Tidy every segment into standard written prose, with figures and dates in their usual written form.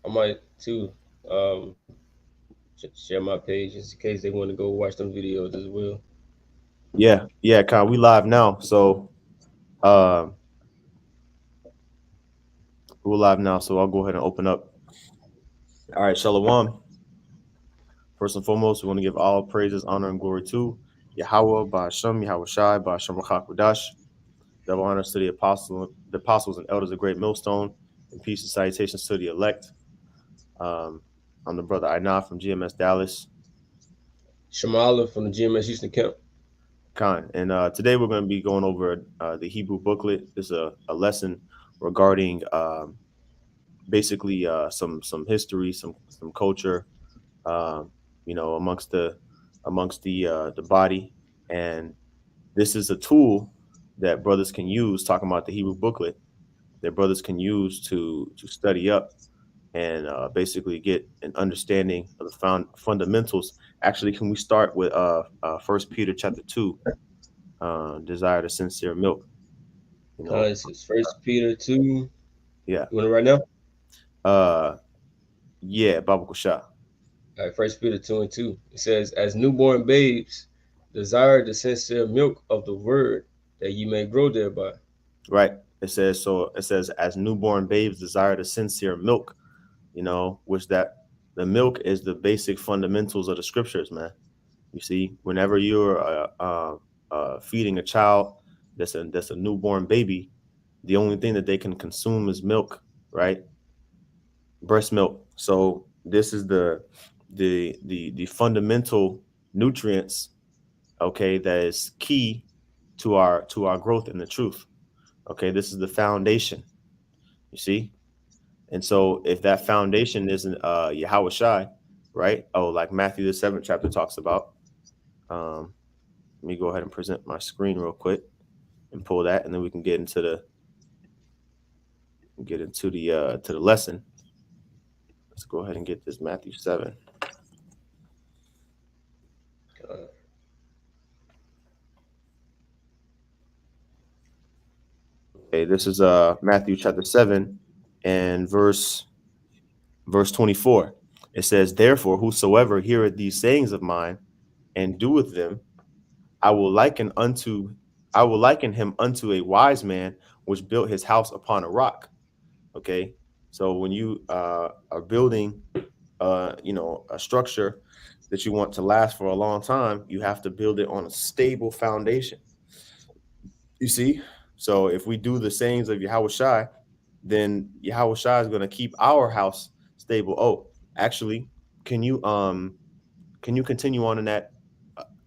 I might too um, share my page just in case they want to go watch them videos as well. Yeah, yeah, Con, we live now. So um we're live now, so I'll go ahead and open up. All right, Shalom. First and foremost, we want to give all praises, honor, and glory to Yahweh, Ba'ashem, Yahweh Shai, Ba'ashem Rachak. Double honors to the apostles and elders of Great Millstone, and peace and salutations to the elect. Um, I'm the brother Ainaf from GMS Dallas. Shamala from the GMS Houston camp. Khan. And today we're going to be going over the Hebrew booklet. This is a lesson regarding basically some history, some culture, um, amongst the body. And this is a tool that brothers can use. Talking about the Hebrew booklet, that brothers can use to study up and basically get an understanding of the fundamentals. Actually, can we start with First Peter chapter 2, desire the sincere milk? You know, This is First Peter 2. You yeah, want it right now? uh, yeah, Baba Kusha, All right, First Peter 2 and 2. It says, as newborn babes, desire the sincere milk of the word, that ye may grow thereby. right? It says so. It says as newborn babes desire the sincere milk. Which that the milk is the basic fundamentals of the scriptures, man. You see, whenever you're feeding a child that's a newborn baby, the only thing that they can consume is milk, right? Breast milk. So this is the fundamental nutrients, okay, that is key to our growth in the truth. Okay, this is the foundation. You see, and so if that foundation isn't Yahweh Shai, right? Oh, like Matthew the 7th chapter talks about. Um, Let me go ahead and present my screen real quick and pull that, and then we can get into the to the lesson. Let's go ahead and get this Matthew 7. Uh, Okay, this is Matthew chapter 7 and verse 24. It says, therefore, whosoever heareth these sayings of mine and doeth them, I will liken unto I will liken him unto a wise man which built his house upon a rock. Okay. So when you are building a structure that you want to last for a long time, you have to build it on a stable foundation. You see? So if we do the sayings of Yahweh Shai, then Yahweh Shai is going to keep our house stable. Oh, actually, can you continue on in that?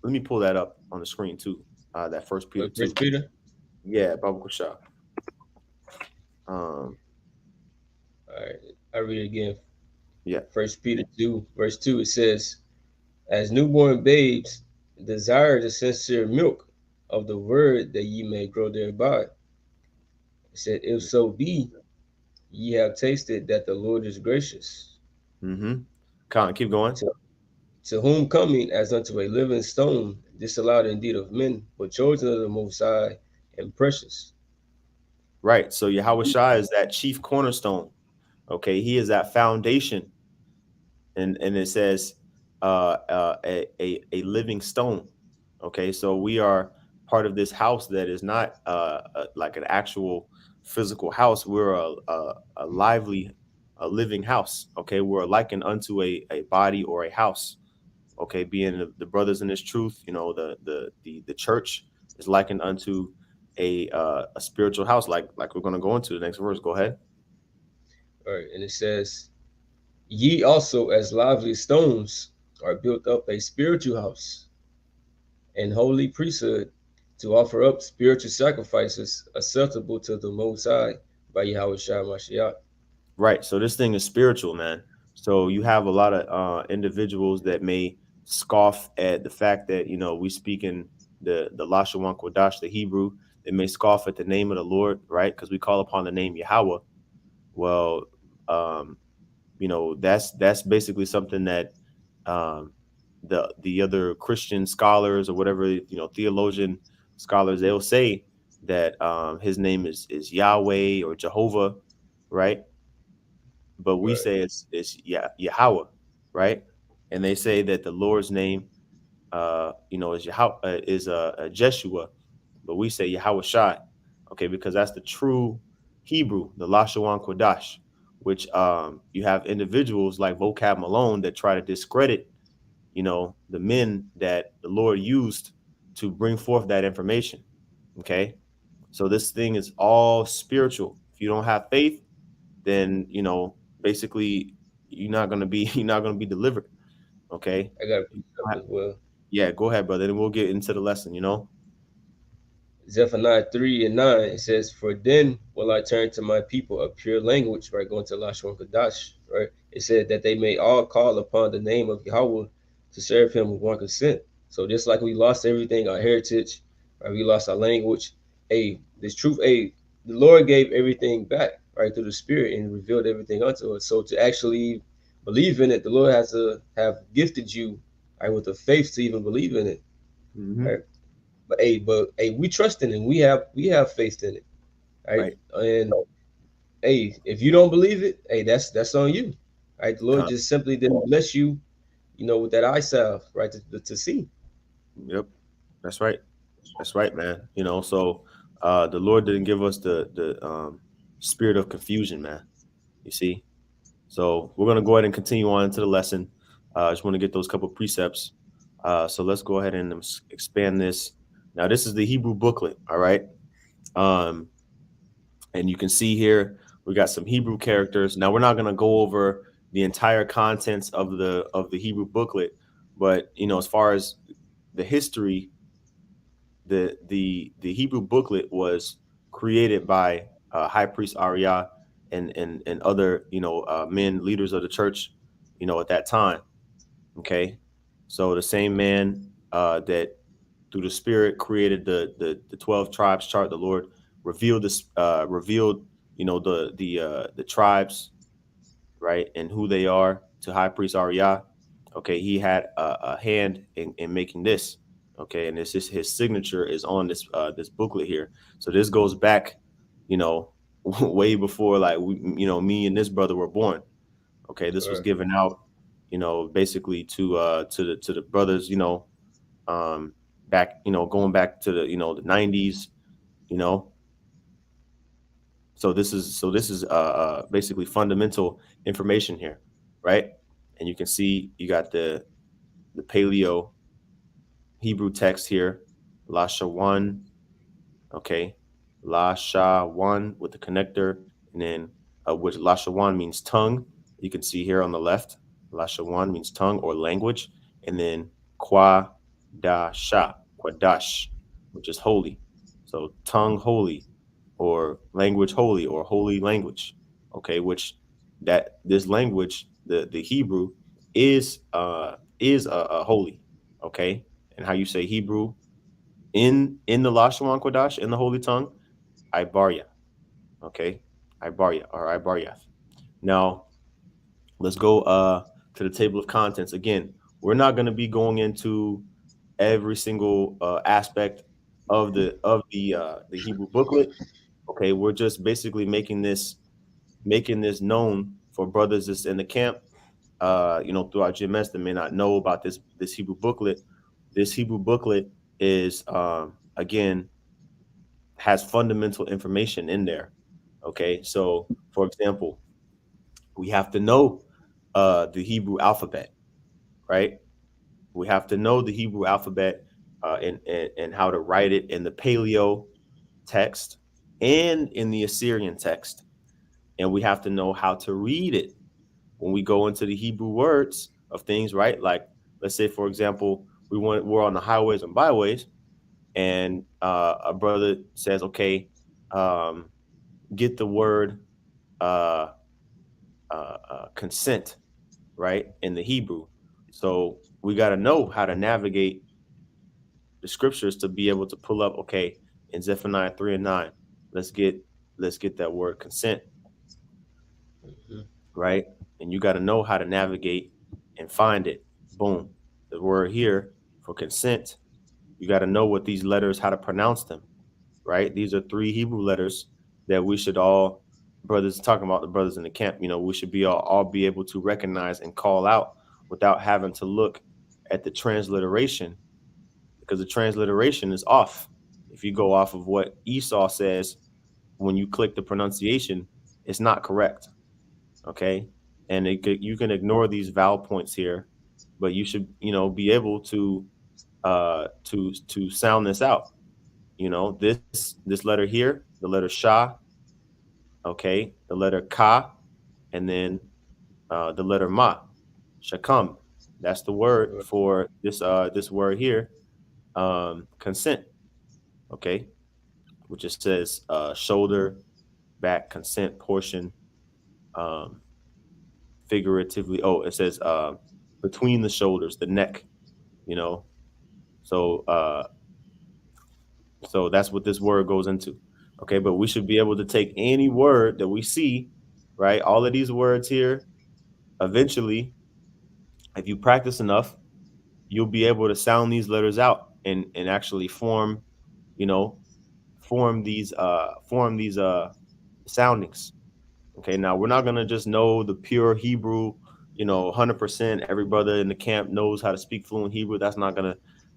Let me pull that up on the screen too. That First Peter what, 2. First Peter? Yeah, Baba Shah. Um, All right, I read it again. yeah, First Peter 2, verse 2, it says, as newborn babes, desire the sincere milk of the word, that ye may grow thereby. It said, if so be ye have tasted that the Lord is gracious, mm-hmm. Con, keep going. to, to whom coming as unto a living stone, disallowed indeed of men, but chosen of the Most High and precious. Right. So Yahweh Shai is that chief cornerstone. Okay, he is that foundation, and it says a living stone. Okay, so we are part of this house that is not like an actual physical house. We're a lively, a living house. Okay, we're likened unto a body or a house. Okay, being the brothers in this truth, the church is likened unto a spiritual house, like we're going to go into the next verse. Go ahead. All right, and it says, ye also as lively stones are built up a spiritual house and holy priesthood, to offer up spiritual sacrifices acceptable to the Most High by Yahweh Shai Mashiach. Right. So this thing is spiritual, man. So you have a lot of individuals that may scoff at the fact that we speak in the Lashawan Kodash, the Hebrew. They may scoff at the name of the Lord, right? Because we call upon the name Yahweh. Well, um, that's basically something that um, the other Christian scholars or whatever theologian scholars, they'll say that his name is Yahweh or Jehovah, right? but we Right. say it's Yahweh, right? And they say that the Lord's name, is Yahweh, Jeshua, but we say Yahweh Shai, okay, because that's the true Hebrew, the Lashawan Kodash, which you have individuals like Vocab Malone that try to discredit, the men that the Lord used to bring forth that information. Okay. So this thing is all spiritual. If you don't have faith, then basically you're not gonna be delivered. Okay. I got a precept as well. Yeah, go ahead, brother. And we'll get into the lesson. Zephaniah 3 and 9, it says, "For then will I turn to my people a pure language," right? Going to Lashon Kadash, right? It said that they may all call upon the name of Yahweh to serve him with one consent. So just like we lost everything, our heritage, right? We lost our language. This truth, the Lord gave everything back, right, through the Spirit and revealed everything unto us. So to actually believe in it, the Lord has to have gifted you, right, with the faith to even believe in it, Hmm. right? But we trust in it. We have faith in it, right? Right. And if you don't believe it, that's on you, right? The Lord Con- just simply didn't bless you, with that eye salve, right, to see. Yep. That's right. That's right, man. So the Lord didn't give us the spirit of confusion, man. You see? So we're gonna go ahead and continue on into the lesson. I just want to get those couple precepts. So let's go ahead and expand this. Now, this is the Hebrew booklet, all right? Um, and you can see here we got some Hebrew characters. Now, we're not gonna go over the entire contents of the Hebrew booklet, but as far as the history, the Hebrew booklet was created by High Priest Ariah and other men leaders of the church at that time. Okay, so the same man that through the Spirit created the 12 tribes chart, the Lord revealed the tribes, right, and who they are to High Priest Ariah. Okay, he had a hand in making this. Okay, and this is his signature is on this booklet here. So this goes back, you know, way before like me and this brother were born. Okay, this was Right. given out, basically to the brothers, um, back, going back to the 90s, you know, so this is basically fundamental information here, right? And you can see you got the Paleo Hebrew text here, Lashawan, okay, Lashawan with the connector, and then which Lashawan means tongue. You can see here on the left, Lashawan means tongue or language, and then Quadash, which is holy. So tongue holy, or language holy, or holy language. Okay, which that this language, the Hebrew, is holy. Okay, and how you say Hebrew in the Lashawan Kodash in the holy tongue, Ibarya. Okay, Ibarya or Ibaryath. Now let's go to the table of contents again. We're not going to be going into every single aspect of the Hebrew booklet. Okay, we're just basically making this known for brothers that's in the camp. Throughout GMS that may not know about this Hebrew booklet. This Hebrew booklet is again has fundamental information in there. Okay, so for example, we have to know the Hebrew alphabet, right? We have to know the Hebrew alphabet and how to write it in the Paleo text and in the Assyrian text, and we have to know how to read it when we go into the Hebrew words of things, right? Like let's say, for example, we're on the highways and byways, and a brother says, okay, um, get the word uh, consent, right, in the Hebrew. So we got to know how to navigate the scriptures to be able to pull up, okay, in Zephaniah 3 and 9, let's get let's get that word consent, Mhm. right? And you got to know how to navigate and find it. Boom. The word here for consent, you got to know what these letters, how to pronounce them, right? These are three Hebrew letters that we should all brothers talking about the brothers in the camp, we should be all be able to recognize and call out without having to look at the transliteration, because the transliteration is off. If you go off of what Esau says, when you click the pronunciation, it's not correct. Okay. And you can ignore these vowel points here, but you should, be able to sound this out. This letter here, the letter Sha, okay, the letter Ka, and then the letter Ma, Shakam. That's the word Right. for this word here, consent. Okay, which just says shoulder, back, consent, portion, um, figuratively. Oh, it says between the shoulders, the neck. You know, so so that's what this word goes into. Okay, but we should be able to take any word that we see, right? All of these words here, eventually, if you practice enough, you'll be able to sound these letters out and actually you know, form these soundings. Okay, now we're not gonna just know the pure Hebrew, 100%. Every brother in the camp knows how to speak fluent Hebrew. That's not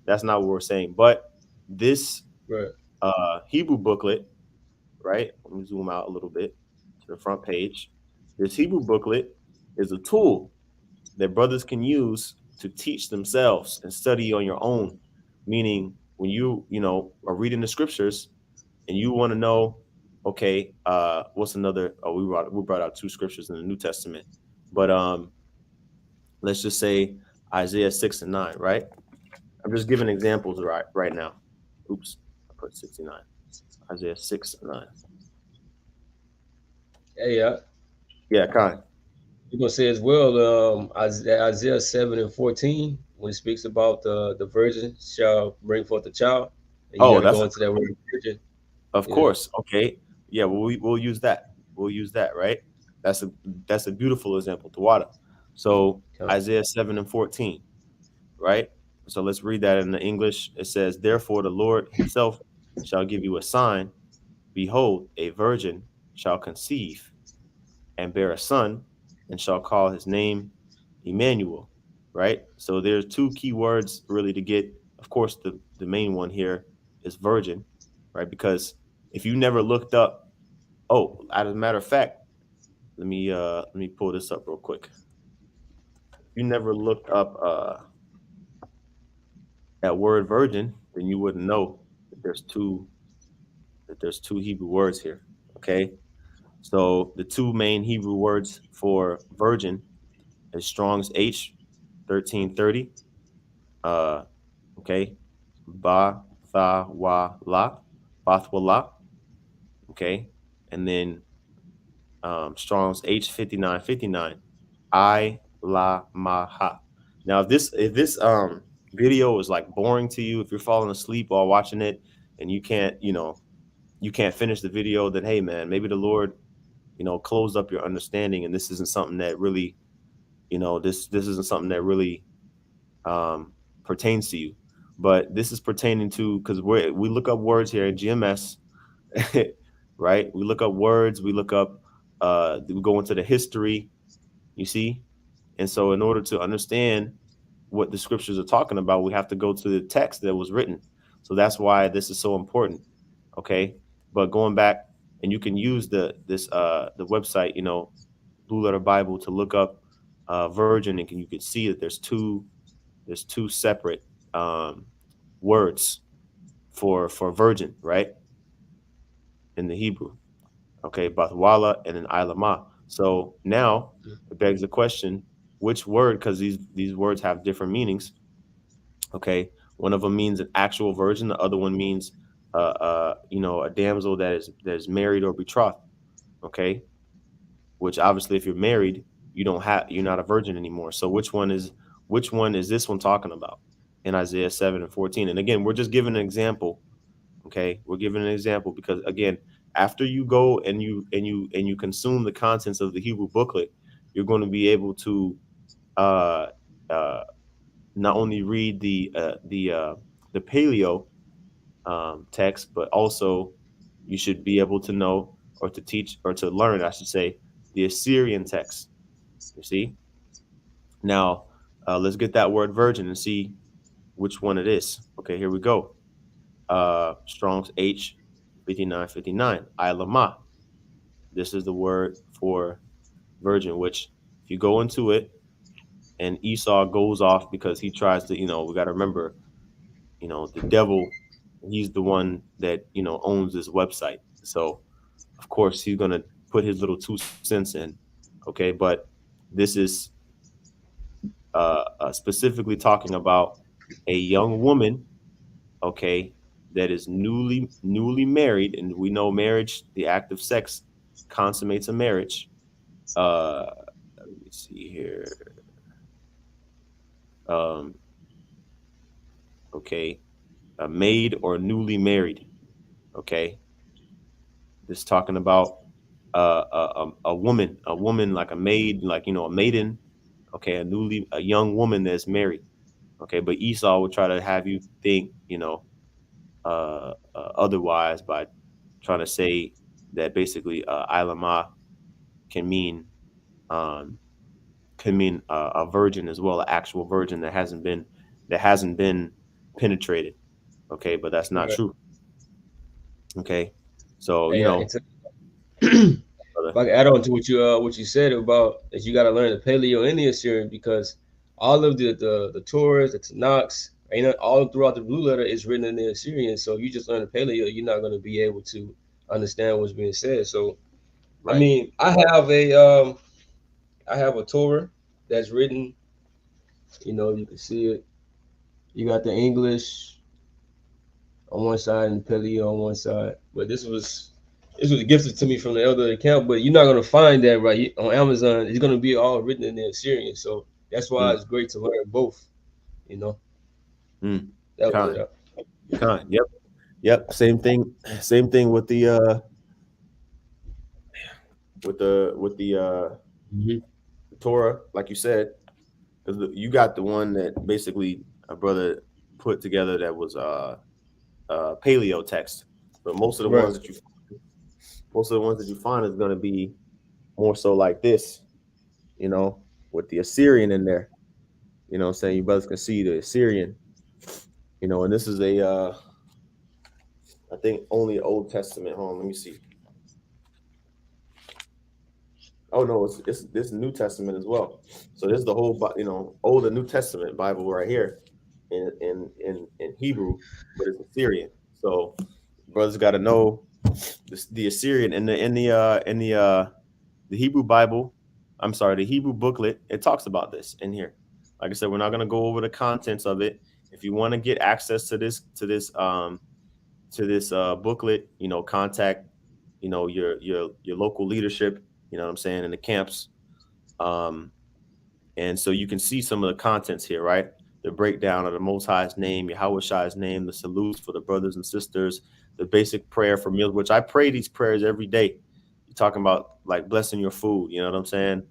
what we're saying. But this Right. Hebrew booklet, right? Let me zoom out a little bit to the front page. This Hebrew booklet is a tool that brothers can use to teach themselves and study on your own. Meaning, when are reading the scriptures and you want to know, okay, what's another? Oh, we brought out two scriptures in the New Testament, but let's just say Isaiah 6 and 9, right? I'm just giving examples right now. Oops, I put 69. Isaiah 6 and 9. Hey, Yeah, Khan. you're gonna say as well, Isaiah 7:14, when it speaks about the virgin shall bring forth a child, and you got Oh, to go into that word virgin. of Yeah. course. Okay. Yeah, well, we'll use that. We'll use that, right? That's a that's a beautiful example, Tawada. So Come. Isaiah 7 and 14, right? So let's read that in the English. It says, "Therefore the Lord himself shall give you a sign. Behold, a virgin shall conceive and bear a son, and shall call his name Emmanuel." Right? So there's two key words really to get. Of course, the main one here is virgin, right? Because if you never looked up, oh, as a matter of fact, let me pull this up real quick. If you never looked up that word virgin, then you wouldn't know that there's two Hebrew words here. Okay, so the two main Hebrew words for virgin is Strong's H 1330. Uh, okay, ba tha wa la, bathwala. Okay, and then Strong's H 5959, I la ma ha. Now, if this video is like boring to you, if you're falling asleep while watching it and you can't finish the video, then hey man, maybe the Lord closed up your understanding, and this isn't something that really this isn't something that really um, pertains to you. But this is pertaining to, because we look up words here at GMS, right? We look up words, we look up, we go into the history, you see. And so, in order to understand what the scriptures are talking about, we have to go to the text that was written. So that's why this is so important. Okay, but going back, and you can use the website, Blue Letter Bible, to look up virgin, and you can see that there's two separate um, words for virgin, right, in the Hebrew. Okay, Bathwala and then Ilama. So now it begs the question, which word? Because these words have different meanings. Okay, one of them means an actual virgin. The other one means a damsel that is married or betrothed. Okay, which obviously, if you're married, you're not a virgin anymore. So which one is this one talking about in Isaiah 7 and 14? And again, we're just giving an example. Okay, we're giving an example because, again, after you go and you consume the contents of the Hebrew booklet, you're going to be able to uh, uh, not only read the paleo text, but also you should be able to know, or to teach or to learn, I should say, the Assyrian text. You see? Now, let's get that word virgin and see which one it is. Okay, here we go. Strong's H 5959. Ilama. This is the word for virgin, which if you go into it and Esau goes off because he tries to, we got to remember, the devil, he's the one that, owns this website. So, of course, he's going to put his little 2 cents in. Okay. But this is specifically talking about a young woman, okay, that is newly married, and we know marriage, the act of sex, consummates a marriage. Let me see here. Um, okay, a maid or newly married. Okay, this talking about a woman like a maid, like a maiden. Okay, a young woman that's married. Okay, but Esau would try to have you think, otherwise by trying to say that basically Ilama can mean um, a virgin as well, an actual virgin that hasn't been penetrated. Okay, but that's not Right. true. Okay, so Hey, if brother. I can add on to what you said about that you got to learn the Paleo and the Assyrian because all of the Torahs, the Tanakhs, all throughout the Blue Letter is written in the Assyrian. So you just learn the Paleo, you're not going to be able to understand what's being said. So I Right. mean, I have a Torah that's written. You can see it. You got the English on one side and the Paleo on one side. But this was gifted to me from the elder account. But you're not gonna find that right on Amazon. It's gonna be all written in the Assyrian. So that's why Mm, it's great to learn both. You know, mm. that was Con, it. con. Yep, yep. Same thing. Same thing with the Mm-hmm. Torah, like you said, because you got the one that basically a brother put together that was paleo text, but Right. most of the ones that you find is going to be more so like this, you know, with the Assyrian in there. What I'm saying, you brothers can see the Assyrian, and this is a I think only Old Testament. Hold on, let me see. Oh no, it's this New Testament as well. So this is the whole, Old and New Testament Bible right here in Hebrew, but it's Assyrian. So brothers got to know the Assyrian in the Hebrew Bible. I'm sorry, the Hebrew booklet. It talks about this in here. Like I said, we're not going to go over the contents of it. If you want to get access to this booklet, contact your local leadership. You know what I'm saying, in the camps. Um, and so you can see some of the contents here, right? The breakdown of the Most High's name, Yahweh Shai's name, the salutes for the brothers and sisters, the basic prayer for meals, which I pray these prayers every day. You're talking about like blessing your food, you know what I'm saying?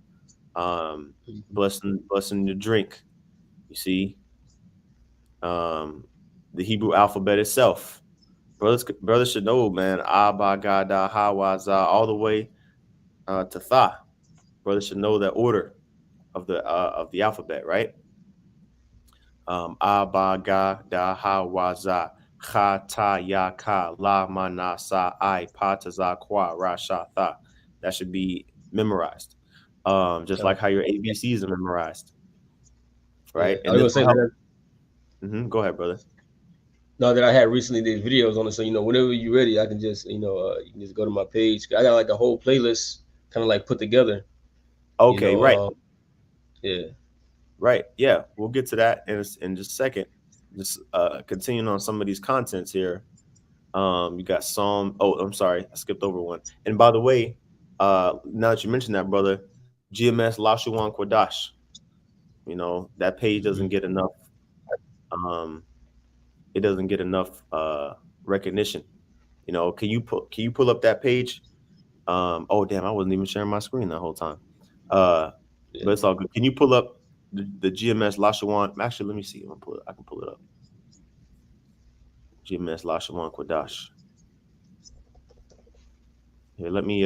Um, blessing your drink. You see, um, the Hebrew alphabet itself. Brothers should know, man. Abba, Gada, Hawaza, all the way to Tha. Brothers should know that order of the alphabet, right? Aba ga da ha wa za cha ta ya ka la mana sa I pa ta za kwa ra sha tha. That should be memorized. Just like how your ABCs are memorized, Yeah, right? I And was this gonna will say help. that. Go ahead, brother. Now that I had recently did videos on it, so whenever you're ready, I can just you can just go to my page. I got like a whole playlist, kind of like put together. You Okay, know, right, yeah, right. Yeah, we'll get to that in just a second. Just continuing on some of these contents here. You got Psalm. Oh, I'm sorry, I skipped over one. And by the way, now that you mentioned that, brother, GMS Lashuan Kwadash. That page doesn't get enough. Um, it doesn't get enough recognition. Can you pull up that page? Oh damn, I wasn't even sharing my screen that whole time. Uh, yeah, but it's all good. Can you pull up the GMS Lashawan? Actually, let me see. I can pull it up. GMS Lashawan Kwadash. Here, let me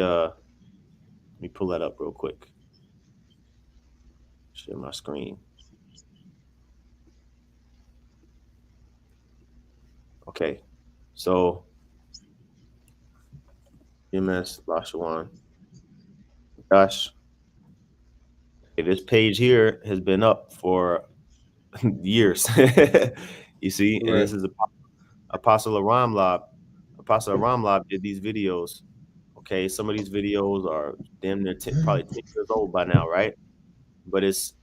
pull that up real quick. Share my screen. Okay. So MS Lashawan. Gosh. Okay, this page here has been up for years. You see, and Right. this is Apostle Ramlab. Apostle Ramlab did these videos. Okay, some of these videos are damn near probably 10 years old by now, right? But it's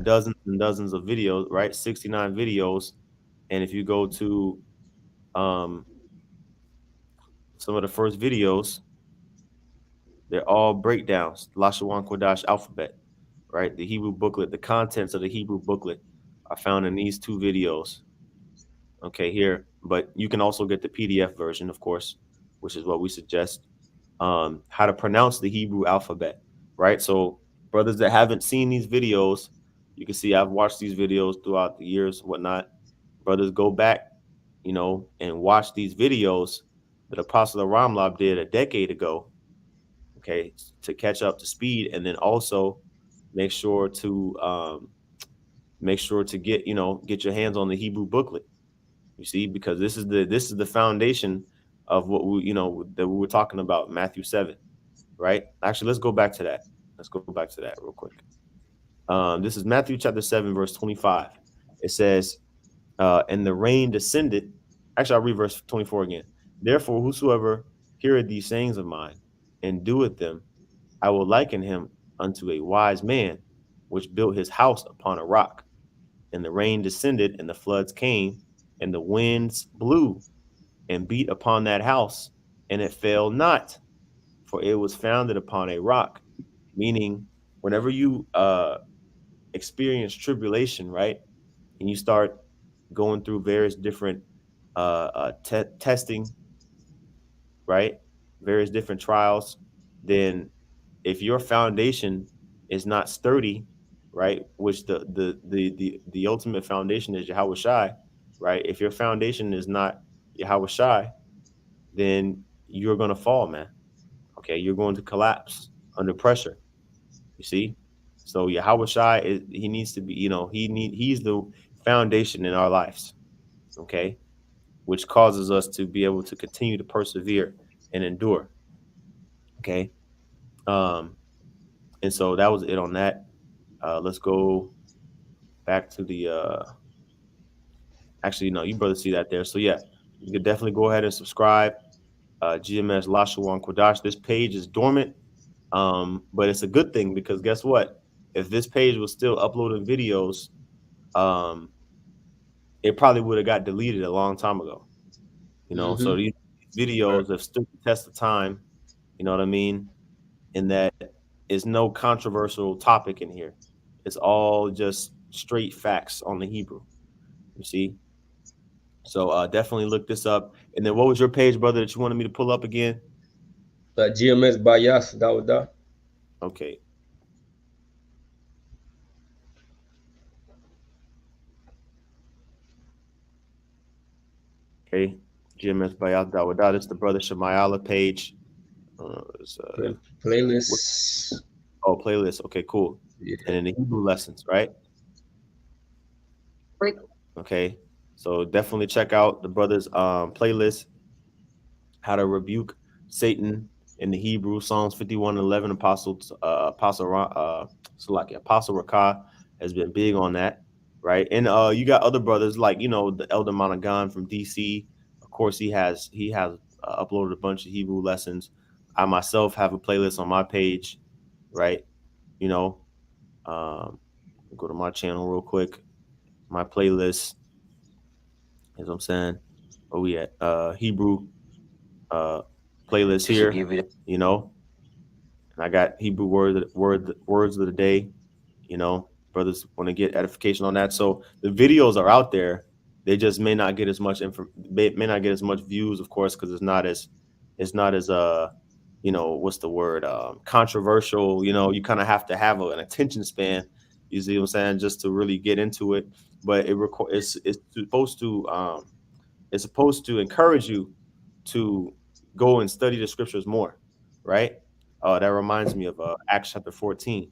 dozens and dozens of videos, right? 69 videos. And if you go to um, some of the first videos, they're all breakdowns, Lashawan Kodash alphabet, right? The Hebrew booklet, the contents of the Hebrew booklet are found in these two videos. Okay, here, but you can also get the PDF version, of course, which is what we suggest. How to pronounce the Hebrew alphabet, right? So, brothers that haven't seen these videos, you can see I've watched these videos throughout the years, whatnot. Brothers, go back, and watch these videos that Apostle Ramlab did a decade ago, okay, to catch up to speed, and then also make sure to get your hands on the Hebrew booklet. You see, because this is the foundation of what that we were talking about, Matthew 7, right? Actually, let's go back to that. Let's go back to that real quick. This is Matthew chapter 7, verse 25. It says, and the rain descended. Actually, I'll read verse 24 again. Therefore, whosoever heareth these sayings of mine and doeth them, I will liken him unto a wise man, which built his house upon a rock. And the rain descended, and the floods came, and the winds blew and beat upon that house, and it fell not, for it was founded upon a rock. Meaning, whenever you experience tribulation, right, and you start going through various different testing, right, various different trials, then if your foundation is not sturdy, right, which the ultimate foundation is Yahweh Shai, right? If your foundation is not Yahweh Shai, then you're gonna fall, man. Okay, you're going to collapse under pressure. You see, so Yahweh Shai he needs to be, he's the foundation in our lives. Okay, which causes us to be able to continue to persevere and endure. Okay, um, and so that was it on that. Let's go back to the. Actually, no, you brothers see that there. So yeah, you can definitely go ahead and subscribe. GMS Lashawan Kodash. This page is dormant, but it's a good thing because guess what? If this page was still uploading videos, um, it probably would have got deleted a long time ago. So Mm-hmm. these Right. videos have stood the test of time. You know what I mean? In that is no controversial topic in here. It's all just straight facts on the Hebrew. You see? So definitely look this up. And then what was your page, brother, that you wanted me to pull up again? GMS Bias Dawda. Okay. Okay. GMS Bayat Dawada. It's the brother Shemayala page. It's, what, Playlist. playlist. Okay, cool. And Yeah. then the Hebrew lessons, right? Okay. So definitely check out the brother's playlist, How to Rebuke Satan in the Hebrew, Psalms 51:11. Apostle Rakah has been big on that, right? And you got other brothers like the Elder Monagan from DC. Of course, he has uploaded a bunch of Hebrew lessons. I myself have a playlist on my page, right? You know, um, go to my channel real quick. My playlist, as I'm saying, where we at? Hebrew uh, playlist here. You know, and I got Hebrew words of the day. Brothers want to get edification on that. So the videos are out there. They just may not get as much may not get as much views, of course, because it's not as what's the word, controversial. You kind of have to have an attention span. You see what I'm saying, just to really get into it. But it's supposed to encourage you to go and study the scriptures more. right? That reminds me of Acts chapter 14.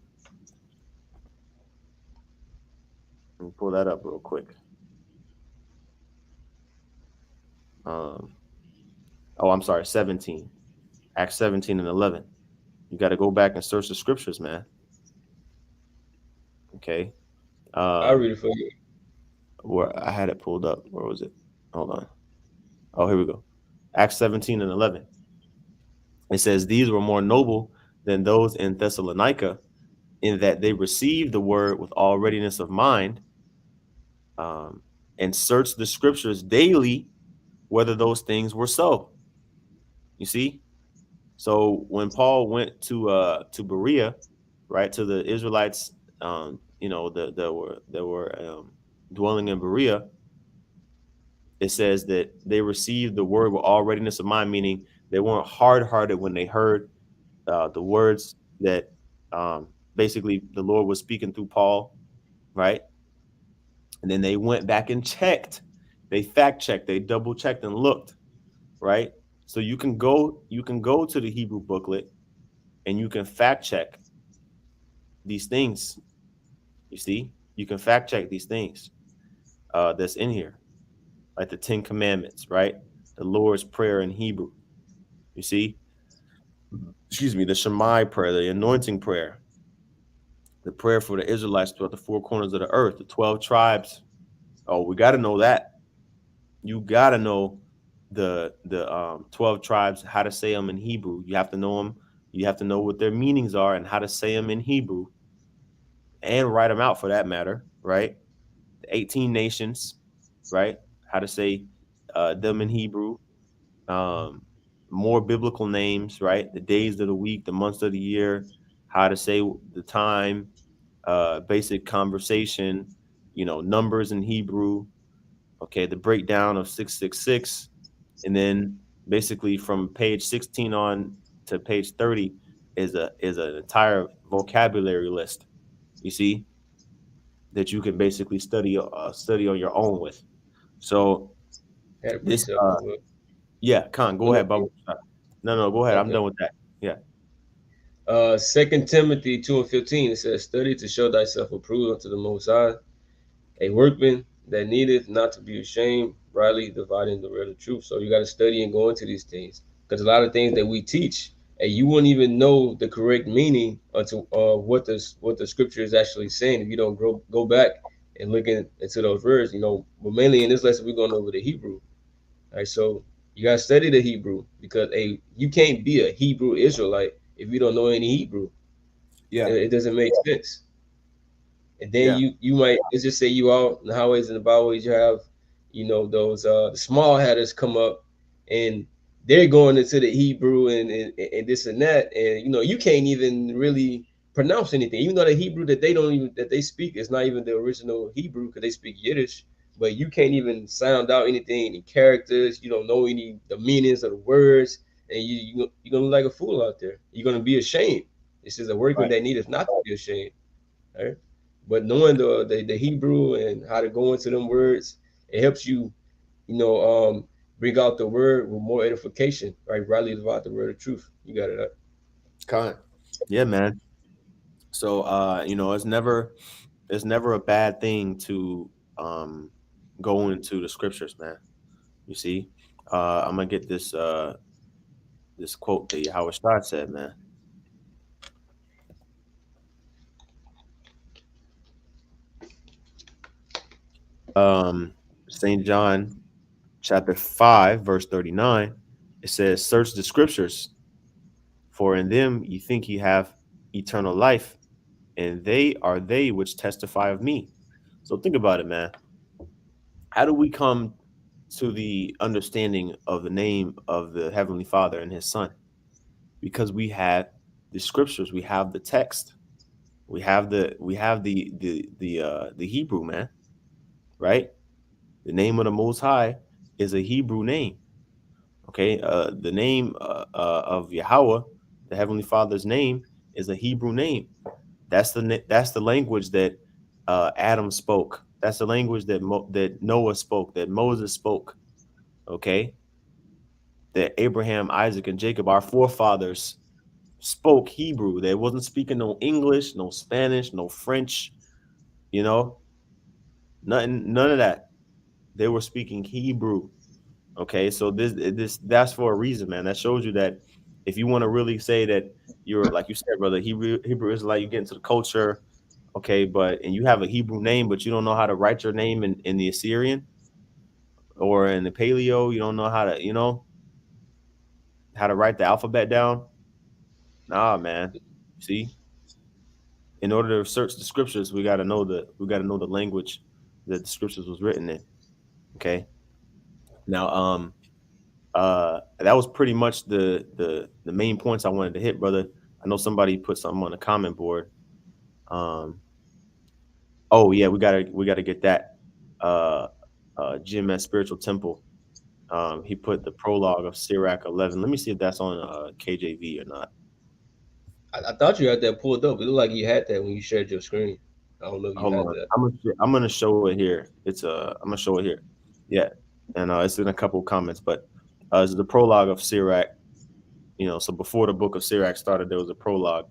Let me pull that up real quick. Um, oh, I'm sorry, 17. Acts 17 and 11. You got to go back and search the scriptures, man. Okay. I'll Um, read it for you. where I had it pulled up. Where was it? Hold on. Oh, here we go. Acts 17 and 11. It says, these were more noble than those in Thessalonica, in that they received the word with all readiness of mind, um, and searched the scriptures daily whether those things were so. You see? So when Paul went to Berea, right, to the Israelites, that were dwelling in Berea, it says that they received the word with all readiness of mind, meaning they weren't hard hearted when they heard the words that basically the Lord was speaking through Paul, right? And then they went back and checked, they fact checked, they double checked and looked, right? So you can go to the Hebrew booklet and you can fact check these things. You see, you can fact check these things that's in here, like the Ten Commandments, right? The Lord's Prayer in Hebrew. You see, excuse me, the Shemai prayer, the anointing prayer, the prayer for the Israelites throughout the four corners of the earth, the 12 tribes. Oh, we got to know that. You got to know the 12 tribes, how to say them in Hebrew. You have to know them. You have to know what their meanings are and how to say them in Hebrew and write them out for that matter, right? The 18 nations, right? How to say them in Hebrew. Um, more biblical names, right? The days of the week, the months of the year, how to say the time, basic conversation, numbers in Hebrew. Okay, the breakdown of 666, and then basically from page 16 on to page 30 is an entire vocabulary list. You see that you can basically study on your own with. So Had a this, precept as well. yeah, Khan, go Well, ahead, Bubba. No, no, go ahead. I'm okay. done with that. Yeah, 2 Timothy 2:15, it says, study to show thyself approved unto the Most High, a workman that needeth not to be ashamed, rightly dividing the word of truth. So you got to study and go into these things, because a lot of things that we teach, and you wouldn't even know the correct meaning until what the scripture is actually saying if you don't go back and look into those words. But mainly in this lesson we're going over the Hebrew. All right, so you got to study the Hebrew, because you can't be a Hebrew Israelite if you don't know any Hebrew. yeah, It doesn't make sense. And then yeah, you might, let's just say you out in the highways and the byways, you have, those the small hatters come up, and they're going into the Hebrew and this and that, and you can't even really pronounce anything, even though the Hebrew that they speak is not even the original Hebrew, because they speak Yiddish. But you can't even sound out anything, any characters. You don't know any the meanings of the words, and you're gonna look like a fool out there. You're gonna be ashamed. This is a workman right. that needeth not to be ashamed. Right? But knowing the Hebrew and how to go into them words, it helps you, you know, bring out the word with more edification, right? Rightly divide the word of truth. You got it. Khan. Yeah, man. So it's never a bad thing to um go into the scriptures, man. You see, I'm gonna get this quote that Howard Starr said, man. Um, St. John chapter 5, verse 39. It says, "Search the scriptures, for in them ye think ye have eternal life, and they are they which testify of me." So think about it, man. How do we come to the understanding of the name of the Heavenly Father and His Son? Because we have the scriptures, we have the text, we have the Hebrew, man, right? The name of the Most High is a Hebrew name. Okay, the name of Yahweh, the Heavenly Father's name, is a Hebrew name. That's the language that Adam spoke. That's the language that Noah spoke, that Moses spoke. Okay, that Abraham, Isaac, and Jacob, our forefathers. spoke Hebrew. They wasn't speaking no English, no Spanish, no French, you know, nothing, none of that. They were speaking Hebrew. Okay, so this that's for a reason, man. That shows you that if you want to really say that you're, like you said, brother, Hebrew Israelite, you get into the culture, okay, but and you have a Hebrew name, but you don't know how to write your name in the Assyrian or in the Paleo, you don't know how to, how to write the alphabet down. Nah, man. See, in order to search the scriptures, we got to know the language that the scriptures was written in. Okay. Now, that was pretty much the main points I wanted to hit, brother. I know somebody put something on the comment board. Um, oh yeah, we gotta get that. Uh, Jim at Spiritual Temple. He put the prologue of Sirach 11. Let me see if that's on KJV or not. I thought you had that pulled up. It looked like you had that when you shared your screen. I don't know if you Hold had on, that. I'm gonna show it here. I'm gonna show it here. Yeah, and it's in a couple of comments, but this is the prologue of Sirach. So before the book of Sirach started, there was a prologue.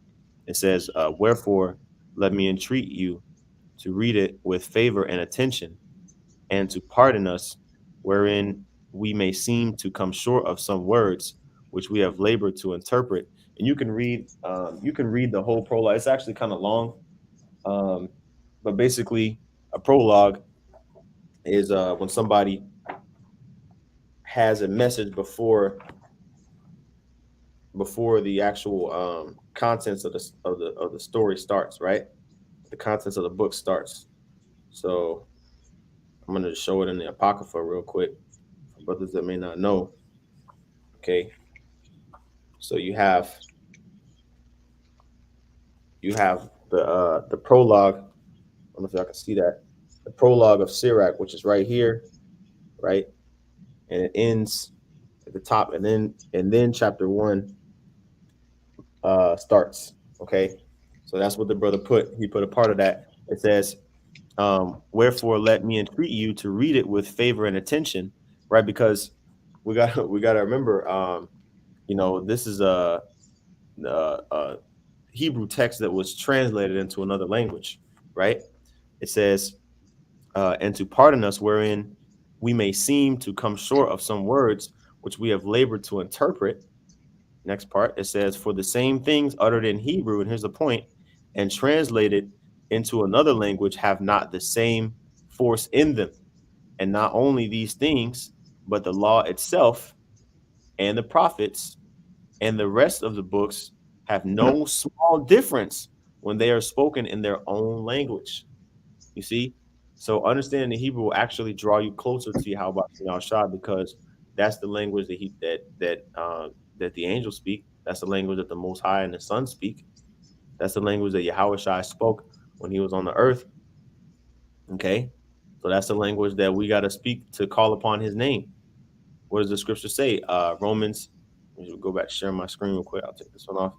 It says, "Wherefore, let me entreat you to read it with favor and attention, and to pardon us, wherein we may seem to come short of some words which we have labored to interpret." And you can read the whole prologue. It's actually kind of long, um, but basically, a prologue is when somebody has a message before the actual contents of the story starts, right? The contents of the book starts. So I'm gonna just show it in the Apocrypha real quick for brothers that may not know. Okay, so you have the prologue. I don't know if y'all can see that. The prologue of Sirach, which is right here, right, and it ends at the top, and then chapter one starts. Okay, so that's what the brother put. He put a part of that. It says, wherefore let me entreat you to read it with favor and attention, right? Because we got to remember, this is a Hebrew text that was translated into another language, right? It says, and to pardon us, wherein we may seem to come short of some words which we have labored to interpret. Next part, it says, for the same things uttered in Hebrew, and here's the point, and translated into another language have not the same force in them. And not only these things, but the law itself and the prophets and the rest of the books have no small difference when they are spoken in their own language. You see? So understanding the Hebrew will actually draw you closer to Yahweh Shah, because that's the language that the angels speak. That's the language that the Most High and the Son speak. That's the language that Yahweh Shai spoke when he was on the earth. Okay. So that's the language that we got to speak to call upon his name. What does the scripture say? Romans, let me go back to share my screen real quick. I'll take this one off.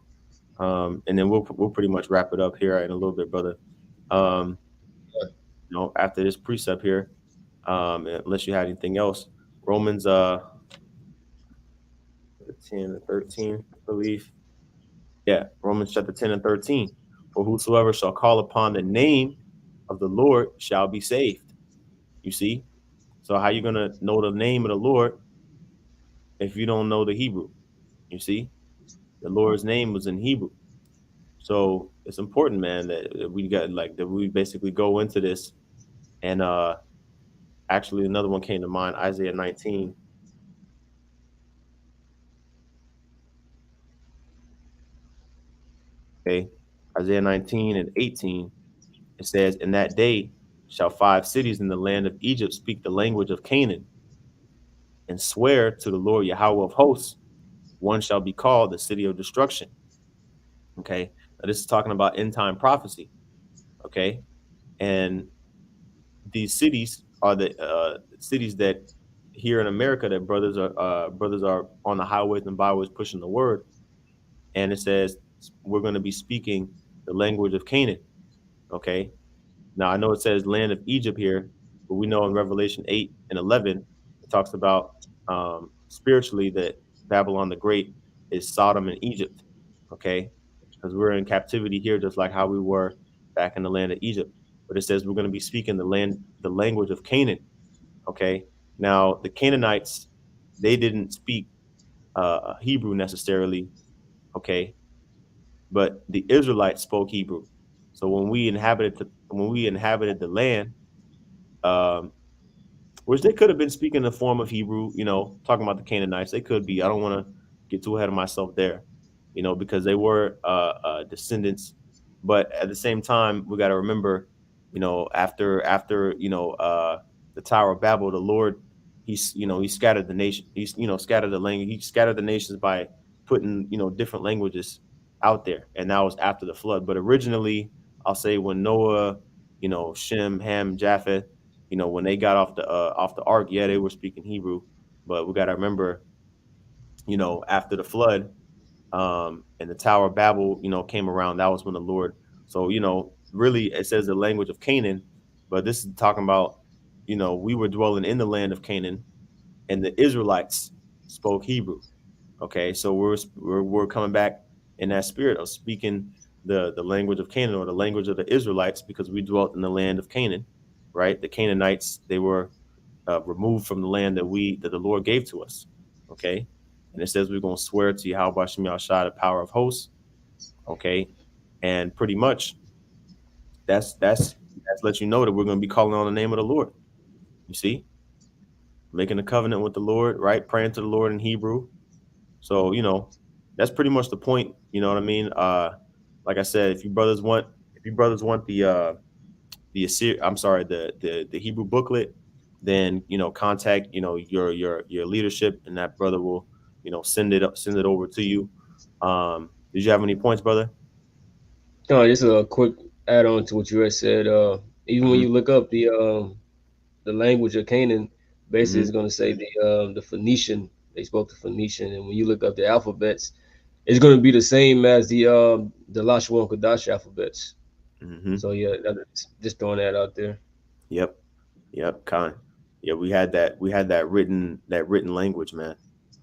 And then we'll pretty much wrap it up here in a little bit, brother. Um, After this precept here, unless you had anything else. Romans 10 and 13, I believe. Yeah, Romans chapter 10 and 13. For whosoever shall call upon the name of the Lord shall be saved. You see? So how you gonna know the name of the Lord if you don't know the Hebrew? You see? The Lord's name was in Hebrew. So it's important, man, that we got like that we basically go into this. And actually another one came to mind, Isaiah 19. Okay. Isaiah 19 and 18. It says, in that day shall 5 cities in the land of Egypt speak the language of Canaan and swear to the Lord Yahweh of hosts. One shall be called the city of destruction. Okay. Now, this is talking about end time prophecy. Okay. And these cities are the cities that here in America that brothers are on the highways and byways pushing the word. And it says we're going to be speaking the language of Canaan. Okay. Now I know it says land of Egypt here, but we know in Revelation 8 and 11 it talks about spiritually that Babylon the Great is Sodom and Egypt. okay? Because we're in captivity here, just like how we were back in the land of Egypt. But it says we're going to be speaking the language of Canaan, okay? Now, the Canaanites, they didn't speak Hebrew necessarily, okay? But the Israelites spoke Hebrew. So when we inhabited the land, um, which they could have been speaking the form of Hebrew, talking about the Canaanites. They could be. I don't want to get too ahead of myself there, because they were descendants. But at the same time, we got to remember, after the Tower of Babel, the Lord, he scattered the nation. He's scattered the language. He scattered the nations by putting different languages out there, and that was after the flood. But originally, I'll say when Noah, Shem, Ham, Japheth, when they got off the ark, yeah, they were speaking Hebrew, but we got to remember, after the flood, and the Tower of Babel, came around. That was when the Lord. So really, it says the language of Canaan, but this is talking about, we were dwelling in the land of Canaan, and the Israelites spoke Hebrew. Okay, so we're coming back in that spirit of speaking the language of Canaan, or the language of the Israelites, because we dwelt in the land of Canaan, right? The Canaanites, they were removed from the land that the Lord gave to us. Okay, and it says we're going to swear to Yahweh Shem Yahshai, the power of hosts. Okay, and pretty much that's let you know that we're going to be calling on the name of the Lord. You see, making a covenant with the Lord, right? Praying to the Lord in Hebrew. So that's pretty much the point. You know what I mean? Like I said, if you brothers want I'm sorry, the Hebrew booklet, then contact your leadership, and that brother will send it over to you. Did you have any points, brother? No, just a quick add on to what you had said. Even when Mm-hmm. you look up the language of Canaan, basically Mm-hmm. it's going to say the Phoenician. They spoke the Phoenician, and when you look up the alphabets, it's going to be the same as the Lashon and Kodash alphabets. Mm-hmm. So yeah, just throwing that out there. Yep. Yep. Kind. Yeah, we had that written language, man.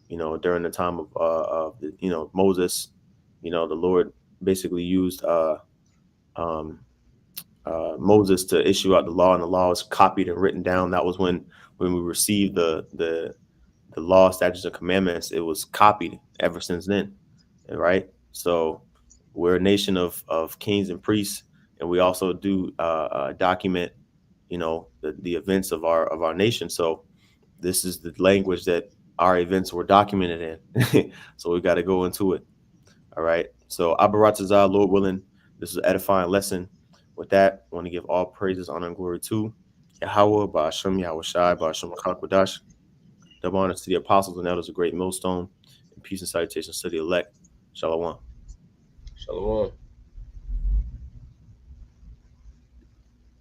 During the time of Moses, the Lord basically used um, Moses to issue out the law, and the law was copied and written down. That was when we received the law, statutes, and commandments. It was copied ever since then, right? So we're a nation of kings and priests, and we also do document, the events of our nation. So this is the language that our events were documented in. So we got to go into it. All right. So Abaratazah, Lord willing, this is an edifying lesson. With that, I want to give all praises, honor, and glory to Yahweh, Ba'ashem, Yahweh Shai, Ba'ashem, Chalakwadash. Double honors to the apostles and elders, a great millstone, and peace and salutations to the elect. Shalom. Shalom.